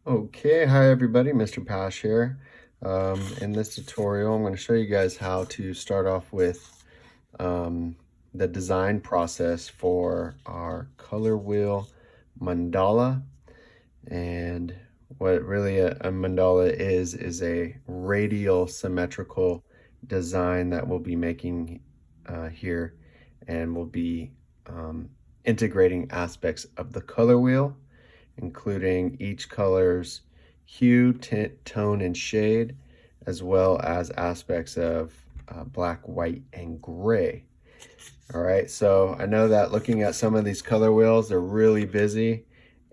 Okay, hi everybody, Mr. Pash here. In this tutorial, I'm going to show you guys how to start off with um, the design process for our color wheel mandala. And what really a mandala is a radial symmetrical design that we'll be making here, and we'll be integrating aspects of the color wheel, including each color's hue, tint, tone, and shade, as well as aspects of black, white, and gray. All right, so I know that looking at some of these color wheels, they're really busy,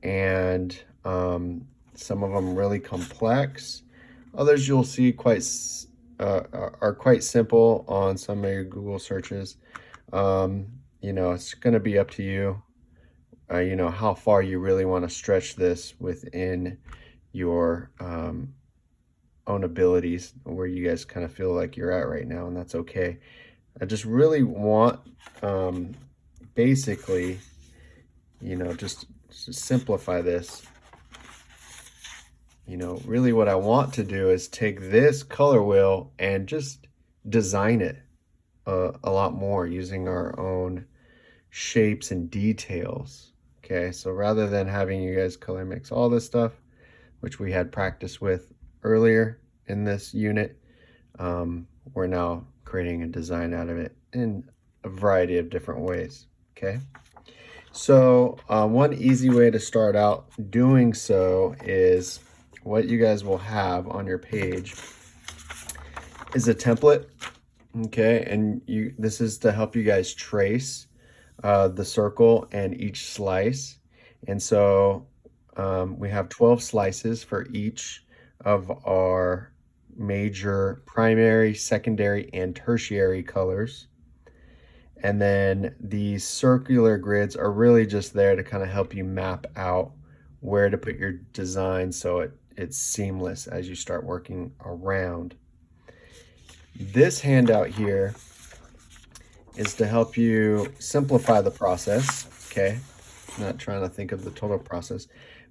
and some of them really complex. Others you'll see are quite simple on some of your Google searches. It's going to be up to you. How far you really want to stretch this within your own abilities, where you guys kind of feel like you're at right now, and that's okay. I just really want, basically, just to simplify this, really what I want to do is take this color wheel and just design it a lot more using our own shapes and details. Okay, so rather than having you guys color mix all this stuff, which we had practice with earlier in this unit, we're now creating a design out of it in a variety of different ways. Okay, so one easy way to start out doing so is what you guys will have on your page is a template. Okay, and this is to help you guys trace the circle and each slice. And so we have 12 slices for each of our major primary, secondary, and tertiary colors. And then these circular grids are really just there to kind of help you map out where to put your design so it's seamless as you start working around. This handout here is to help you simplify the process, okay? I'm not trying to think of the total process,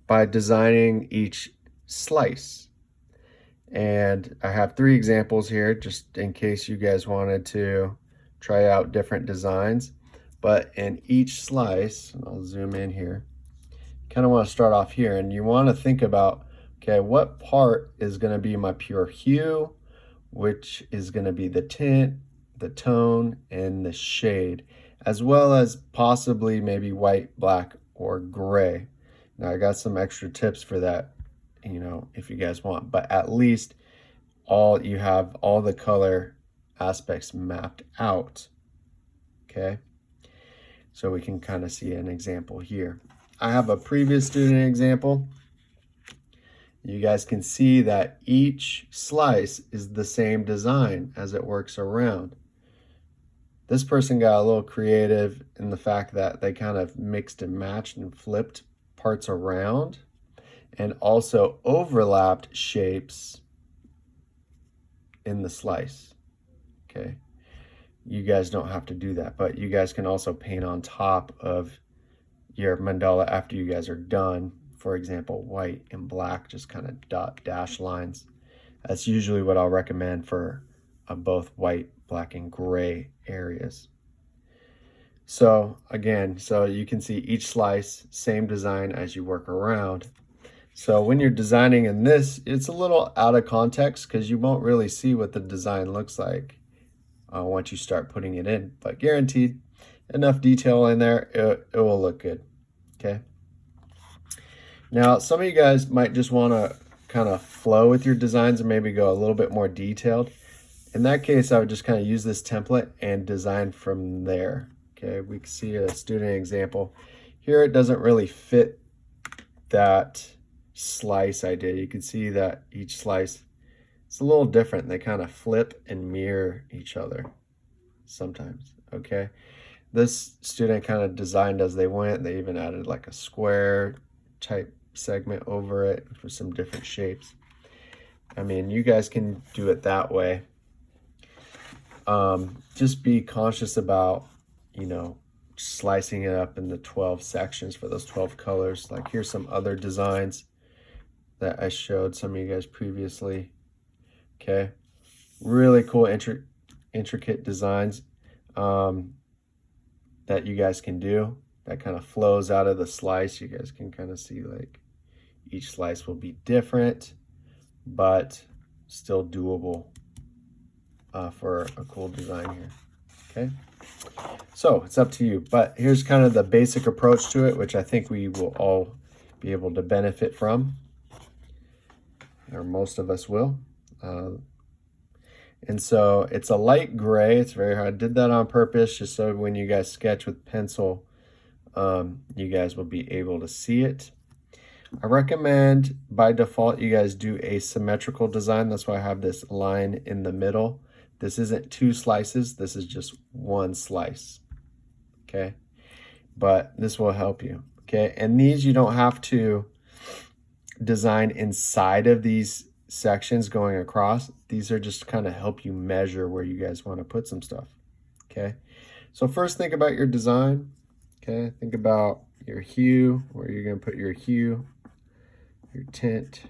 by designing each slice. And I have 3 examples here, just in case you guys wanted to try out different designs. But in each slice, I'll zoom in here, kind of want to start off here, and you want to think about, okay, what part is going to be my pure hue, which is going to be the tint, the tone, and the shade, as well as possibly maybe white, black, or gray. Now I got some extra tips for that, if you guys want, but at least you have all the color aspects mapped out. Okay, so we can kind of see an example here. I have a previous student example. You guys can see that each slice is the same design as it works around. This person got a little creative in the fact that they kind of mixed and matched and flipped parts around, and also overlapped shapes in the slice. Okay, you guys don't have to do that, but you guys can also paint on top of your mandala after you guys are done. For example, white and black, just kind of dot dash lines. That's usually what I'll recommend for both white, black, and gray areas. So again, so you can see each slice, same design as you work around. So when you're designing in this, it's a little out of context because you won't really see what the design looks like once you start putting it in, but guaranteed enough detail in there, it will look good. Okay. Now, some of you guys might just want to kind of flow with your designs and maybe go a little bit more detailed. In that case, I would just kind of use this template and design from there. Okay, we can see a student example. Here it doesn't really fit that slice I did. You can see that each slice, it's a little different. They kind of flip and mirror each other sometimes, okay? This student kind of designed as they went. They even added like a square type segment over it for some different shapes. I mean, you guys can do it that way. Just be conscious about, slicing it up into 12 sections for those 12 colors. Like here's some other designs that I showed some of you guys previously. Okay, really cool intricate designs that you guys can do that kind of flows out of the slice. You guys can kind of see like each slice will be different, but still doable for a cool design here. Okay, so it's up to you, but here's kind of the basic approach to it, which I think we will all be able to benefit from, or most of us will. And so it's a light gray. It's very hard. I did that on purpose just so when you guys sketch with pencil, you guys will be able to see it. I recommend by default you guys do a symmetrical design. That's why I have this line in the middle. This isn't two slices. This is just one slice. Okay, but this will help you. Okay, and these you don't have to design inside of these sections going across. These are just kind of help you measure where you guys want to put some stuff. Okay, so first think about your design. Okay, think about your hue, where you're going to put your hue, your tint,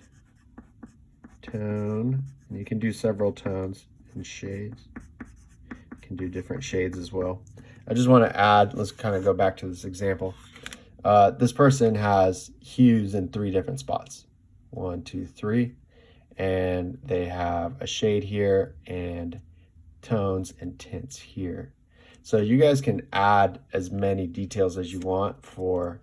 tone, and you can do several tones and shades. You can do different shades as well. I just want to add, let's kind of go back to this example. This person has hues in 3 different spots. 1, 2, 3. And they have a shade here and tones and tints here. So you guys can add as many details as you want for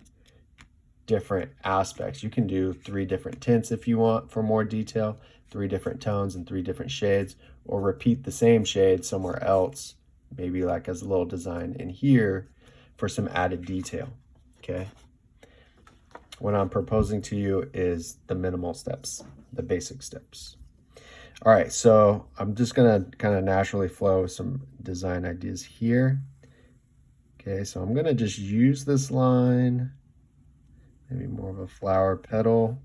different aspects. You can do 3 different tints if you want for more detail, 3 different tones and 3 different shades, or repeat the same shade somewhere else, maybe like as a little design in here for some added detail. Okay. What I'm proposing to you is the minimal steps, the basic steps. All right, so I'm just gonna kind of naturally flow some design ideas here. Okay, so I'm gonna just use this line, maybe more of a flower petal,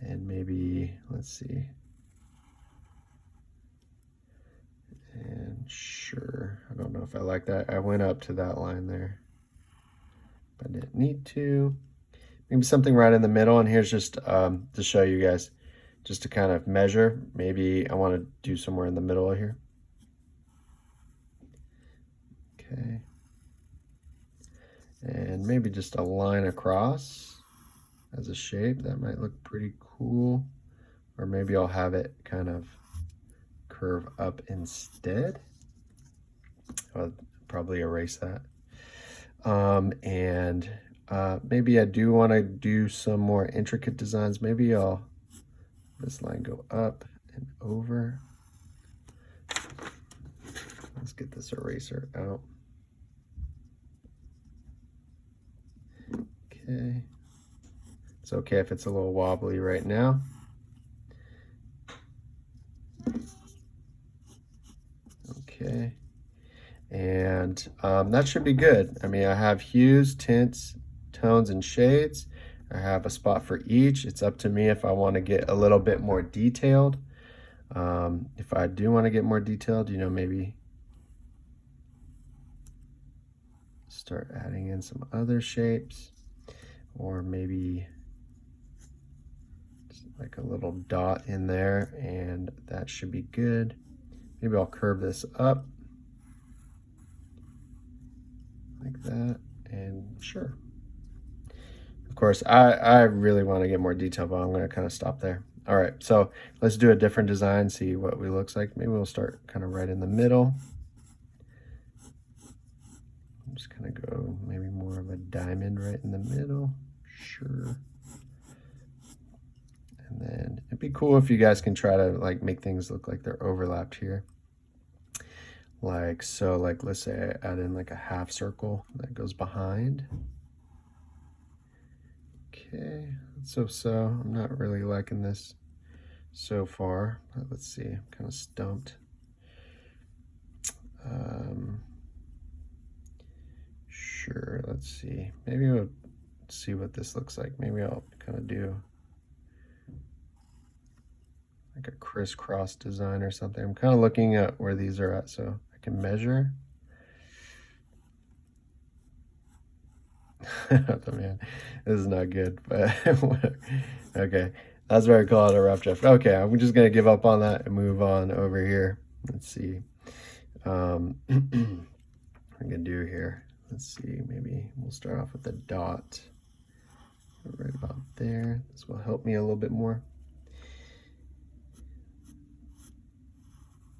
and maybe, let's see. And sure, I don't know if I like that. I went up to that line there, but I didn't need to. Maybe something right in the middle, and here's just to show you guys, just to kind of measure. Maybe I want to do somewhere in the middle here. Okay. And maybe just a line across as a shape. That might look pretty cool. Or maybe I'll have it kind of curve up instead. I'll probably erase that. Maybe I do want to do some more intricate designs. Maybe I'll this line go up and over. Let's get this eraser out. Okay. It's okay if it's a little wobbly right now. Okay. And that should be good. I mean, I have hues, tints, tones, and shades. I have a spot for each. It's up to me if I want to get a little bit more detailed. If I do want to get more detailed, you know, maybe start adding in some other shapes, or maybe like a little dot in there, and that should be good. Maybe I'll curve this up like that, and sure. Of course, I really want to get more detail, but I'm going to kind of stop there. All right, so let's do a different design, see what we looks like. Maybe we'll start kind of right in the middle. I'm just kind of go maybe more of a diamond right in the middle. Sure. And then it'd be cool if you guys can try to like make things look like they're overlapped here. Like so, like let's say I add in like a half circle that goes behind. Okay, so I'm not really liking this so far, but let's see, I'm kind of stumped. Sure, let's see, maybe we'll see what this looks like. Maybe I'll kind of do like a crisscross design or something. I'm kind of looking at where these are at so I can measure. Man, this is not good, but whatever. Okay, that's what I call it, a rough draft. Okay, I'm just gonna give up on that and move on over here. Let's see. I'm gonna do here. Let's see, maybe we'll start off with a dot right about there. This will help me a little bit more.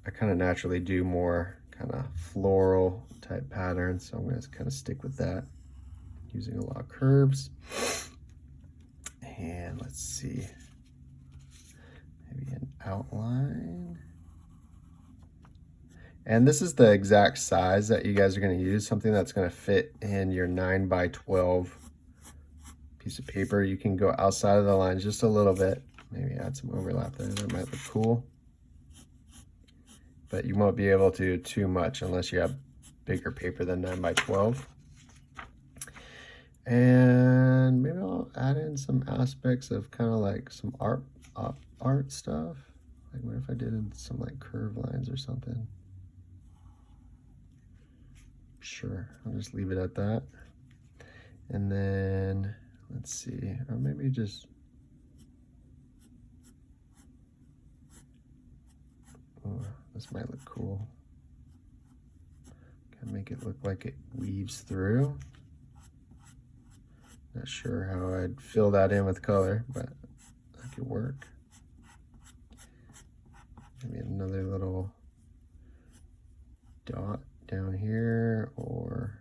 I kind of naturally do more kind of floral type patterns, so I'm going to kind of stick with that, using a lot of curves. And let's see, maybe an outline. And this is the exact size that you guys are going to use, something that's going to fit in your 9x12 piece of paper. You can go outside of the lines just a little bit, maybe add some overlap there. That might look cool. But you won't be able to too much unless you have bigger paper than 9x12. And maybe I'll add in some aspects of kind of like some art stuff. Like what if I did some like curve lines or something? Sure, I'll just leave it at that. And then let's see, or maybe just this might look cool. Can make it look like it weaves through. Not sure how I'd fill that in with color, but that could work. Maybe another little dot down here, or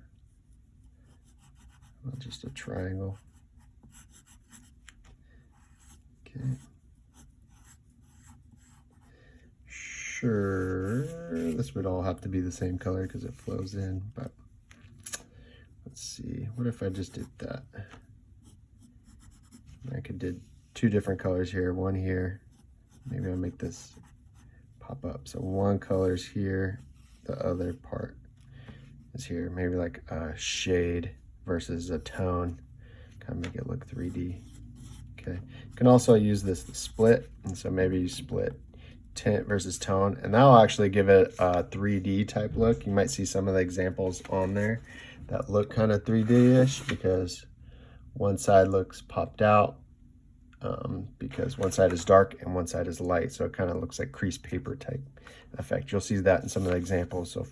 well, just a triangle. Okay. Sure, this would all have to be the same color because it flows in, but let's see, what if I just did that? I could do two different colors here, one here, maybe I'll make this pop up. So one color's here, the other part is here, maybe like a shade versus a tone, kind of make it look 3D. Okay, you can also use this split, and so maybe you split tint versus tone, and that'll actually give it a 3D type look. You might see some of the examples on there that look kind of 3D-ish because one side looks popped out because one side is dark and one side is light, so it kind of looks like crease paper type effect. You'll see that in some of the examples, so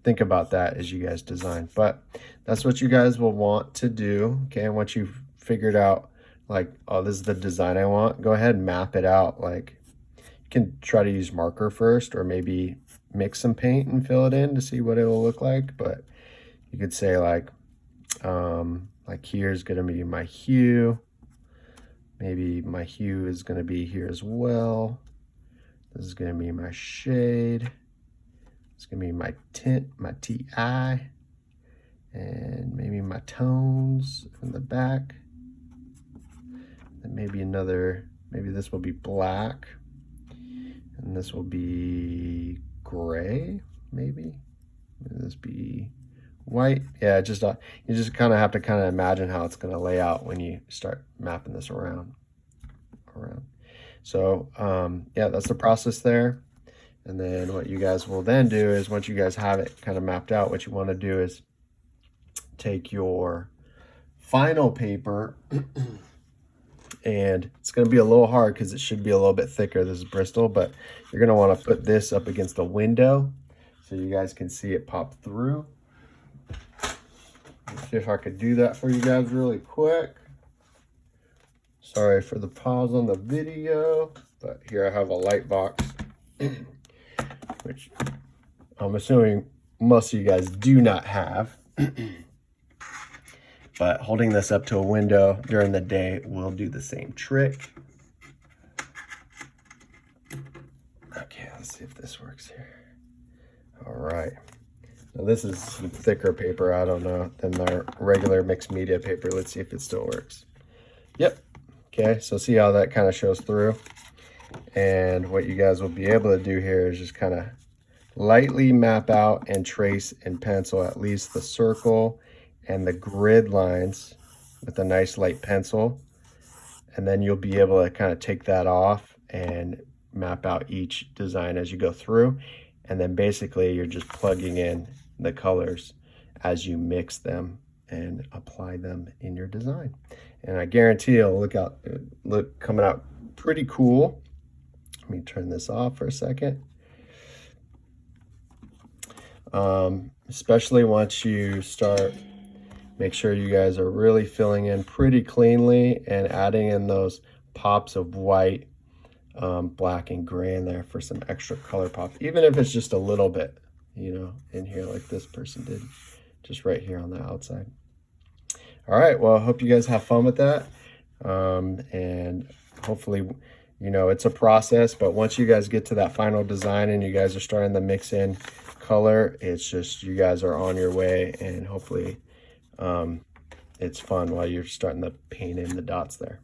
think about that as you guys design. But that's what you guys will want to do. Okay, and once you've figured out like, oh, this is the design I want, go ahead and map it out. Like, you can try to use marker first, or maybe mix some paint and fill it in to see what it will look like. But you could say like here's going to be my hue. Maybe my hue is going to be here as well. This is going to be my shade. It's going to be my tint, my TI, and maybe my tones in the back. And maybe another, maybe this will be black, and this will be gray, maybe. Maybe this be white. Yeah, just you just kind of have to kind of imagine how it's going to lay out when you start mapping this around. So yeah, that's the process there. And then what you guys will then do is, once you guys have it kind of mapped out, what you want to do is take your final paper and it's going to be a little hard because it should be a little bit thicker. This is Bristol, but you're going to want to put this up against the window so you guys can see it pop through. Let's see if I could do that for you guys really quick. Sorry for the pause on the video, but here I have a light box, which I'm assuming most of you guys do not have. But holding this up to a window during the day will do the same trick. Okay, let's see if this works here. All right. Now this is some thicker paper, I don't know, than our regular mixed media paper. Let's see if it still works. Yep. Okay, so see how that kind of shows through. And what you guys will be able to do here is just kind of lightly map out and trace and pencil at least the circle and the grid lines with a nice light pencil. And then you'll be able to kind of take that off and map out each design as you go through. And then basically you're just plugging in the colors as you mix them and apply them in your design. And I guarantee it'll look coming out pretty cool. Let me turn this off for a second. Especially once you start, make sure you guys are really filling in pretty cleanly and adding in those pops of white, black and gray in there for some extra color pop, even if it's just a little bit, you know, in here like this person did, just right here on the outside. All right, well, I hope you guys have fun with that. And hopefully, you know, it's a process, but once you guys get to that final design and you guys are starting to mix in color, it's just, you guys are on your way, and hopefully it's fun while you're starting to paint in the dots there.